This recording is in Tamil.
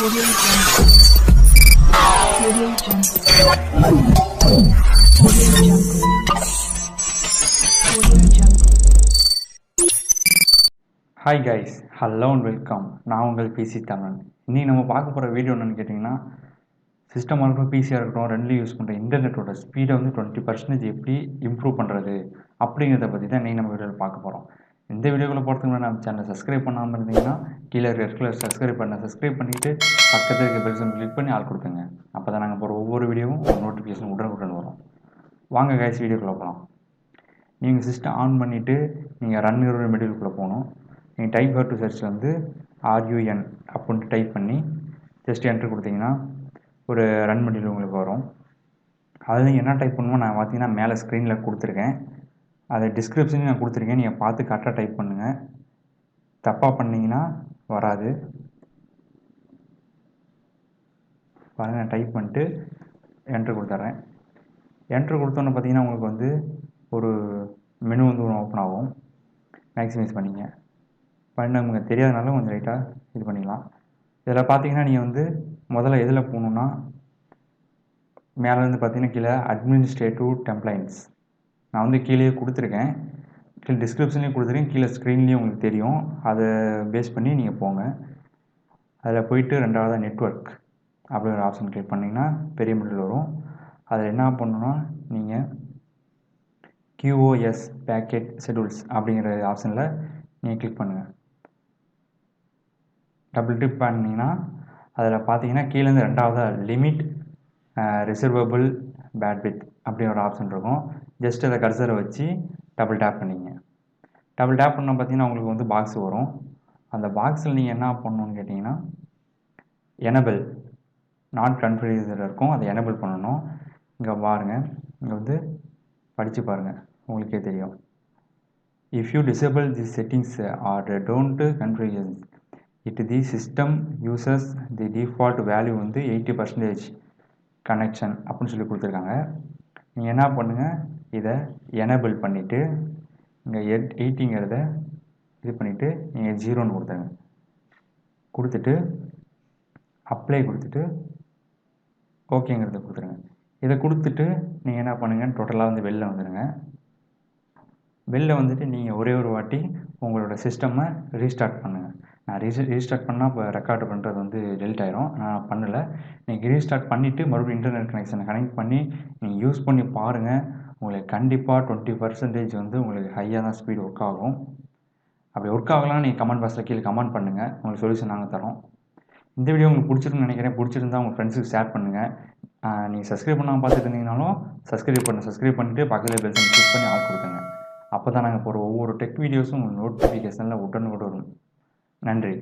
Audio Jungle. Audio Jungle. Audio Jungle. Audio Jungle. Hi guys, hello and welcome. நான் உங்கள் பிசி தமிழன். இன்னைக்கு நம்ம பார்க்க போகிற வீடியோ என்னென்னு கேட்டிங்கன்னா, சிஸ்டமாக இருக்கட்டும் பிசியாக இருக்கட்டும் ரெண்டுலையும் யூஸ் பண்ணுற இன்டர்நெட்டோட ஸ்பீடை வந்து 20% எப்படி இம்ப்ரூவ் பண்ணுறது அப்படிங்கிறத பற்றி தான் இன்றைக்கி நம்ம வீடியோவில் பார்க்க போகிறோம். இந்த வீடியோக்குள்ளே போகிறதுக்கு முன்னாடி நம்ம சேனலை சப்ஸ்கிரைப் பண்ணாமல் இருந்தீங்கன்னா கீழே ரெட் கலர் சப்ஸ்கிரைப் பண்ணிவிட்டு பக்கத்தில் இருக்க பெல் சிம்பல் கிளிக் பண்ணி ஆள் கொடுத்துங்க. அப்போ தான் நாங்கள் போகிற ஒவ்வொரு வீடியோவும் ஒரு நோட்டிஃபிகேஷன் உடனுக்குடன் வரும். வாங்க கைஸ் வீடியோக்குள்ளே போகலாம். நீங்கள் சிஸ்டம் ஆன் பண்ணிவிட்டு நீங்கள் ரன்னுங்கிற மெடியூலுக்குள்ளே போகணும். நீங்கள் டைப் ஹர் டு சர்ச் வந்து RUN அப்படின்ட்டு டைப் பண்ணி ஜஸ்ட் என்ட்ரு கொடுத்தீங்கன்னா ஒரு ரன் மெடியூல் உங்களுக்கு வரும். அதில் நீங்கள் என்ன டைப் பண்ணுமோ நான் பார்த்தீங்கன்னா மேலே ஸ்க்ரீனில் கொடுத்துருக்கேன். அதை டிஸ்கிரிப்ஷனையும் நான் கொடுத்துருக்கேன். நீங்கள் பார்த்து கரெக்டாக டைப் பண்ணுங்கள். தப்பாக பண்ணிங்கன்னா வராது. பாருங்கள், நான் டைப் பண்ணிட்டு என்ட்ரு கொடுத்துட்றேன். என்ட்ரு கொடுத்தோன்னு பார்த்தீங்கன்னா உங்களுக்கு வந்து ஒரு மெனு வந்து ஒன்று ஓப்பன் ஆகும். மேக்ஸிமைஸ் பண்ணிங்க நமக்கு தெரியாதனால கொஞ்சம் லைட்டாக இது பண்ணிக்கலாம். இதில் பார்த்தீங்கன்னா நீங்கள் வந்து முதல்ல எதில் போகணுன்னா மேலேருந்து பார்த்தீங்கன்னா கீழே அட்மினிஸ்ட்ரேட்டிவ் டெம்ப்ளைன்ஸ் நான் வந்து கீழே கொடுத்துருக்கேன். கீழே டிஸ்கிரிப்ஷன்லேயும் கொடுத்துருக்கேன், கீழே ஸ்க்ரீன்லேயும் உங்களுக்கு தெரியும். அதை பேஸ் பண்ணி நீங்கள் போங்க. அதில் போயிட்டு ரெண்டாவது நெட்வொர்க் அப்படி ஒரு ஆப்ஷன் கிளிக் பண்ணிங்கன்னா பெரிய மெடல் வரும். அதில் என்ன பண்ணணுன்னா நீங்கள் QoS பேக்கெட் ஷெடியூல்ஸ் அப்படிங்கிற ஆப்ஷனில் நீங்கள் கிளிக் பண்ணுங்கள். டபுள் கிளிக் பண்ணிங்கன்னா அதில் பார்த்தீங்கன்னா கீழேருந்து ரெண்டாவதாக லிமிட் ரிசர்வபிள் பேட்வித் அப்படிங்கிற ஒரு ஆப்ஷன் இருக்கும். ஜஸ்ட் அதை கர்சரை வச்சு டபுள் டேப் பண்ணிங்க. டபுள் டேப் பண்ணால் பார்த்தீங்கன்னா உங்களுக்கு வந்து பாக்ஸ் வரும். அந்த பாக்ஸில் நீங்கள் என்ன பண்ணணுன்னு கேட்டிங்கன்னா எனபிள் நாட் கன்ஃபிகரேஷன் இருக்கும், அதை எனபிள் பண்ணணும். இங்கே பாருங்கள், இங்கே வந்து படித்து பாருங்கள், உங்களுக்கே தெரியும். If you disable the settings or don't configuration it the system uses the default value வந்து 80% கனெக்ஷன் அப்படின்னு சொல்லி கொடுத்துருக்காங்க. நீங்கள் என்ன பண்ணுங்கள், இதை எனபிள் பண்ணிவிட்டு இங்கே 80ங்கிறத இது பண்ணிவிட்டு நீங்கள் 0ன்னு கொடுத்துருங்க. கொடுத்துட்டு அப்ளை கொடுத்துட்டு ஓகேங்கிறத கொடுத்துருங்க. இதை கொடுத்துட்டு நீங்கள் என்ன பண்ணுங்கள், டோட்டலாக வந்து வெளில வந்துடுங்க. வெளில வந்துட்டு நீங்கள் ஒரே ஒரு வாட்டி உங்களோட சிஸ்டமை ரீஸ்டார்ட் பண்ணுங்கள். நான் ரீஸ்டார்ட் பண்ணால் இப்போ ரெக்கார்டு பண்ணுறது வந்து டெலிட் ஆயிரும். நான் பண்ணலை. நீங்கள் ரீஸ்டார்ட் பண்ணிவிட்டு மறுபடியும் இன்டர்நெட் கனெக்ஷனை கனெக்ட் பண்ணி நீங்கள் யூஸ் பண்ணி பாருங்கள். உங்களுக்கு கண்டிப்பாக 20% வந்து உங்களுக்கு ஹையாக தான் ஸ்பீடு ஒர்க் ஆகும். அப்படி ஒர்க் ஆகலாம் நீங்கள் கமெண்ட் பாக்ஸில் கீழே கமெண்ட் பண்ணுங்கள். உங்களுக்கு சொல்யூஷன் நாங்கள் தரோம். இந்த வீடியோ உங்களுக்கு பிடிச்சிருக்குன்னு நினைக்கிறேன். பிடிச்சிருந்தா உங்கள் ஃப்ரெண்ட்ஸுக்கு ஷேர் பண்ணுங்கள். நீங்கள் சப்ஸ்கிரைப் பண்ணாமல் பார்த்துட்டு இருந்தீங்கனாலும் சப்ஸ்கிரைப் பண்ணிவிட்டு பக்கத்தில் பெல் சிம்பல் கிளிக் பண்ணி ஆள் கொடுத்துங்க. அப்போ தான் நாங்கள் போகிற ஒவ்வொரு டெக் வீடியோஸும் உங்களுக்கு நோட்டிஃபிகேஷனில் உடனுக்குடன் வரும். நன்றி.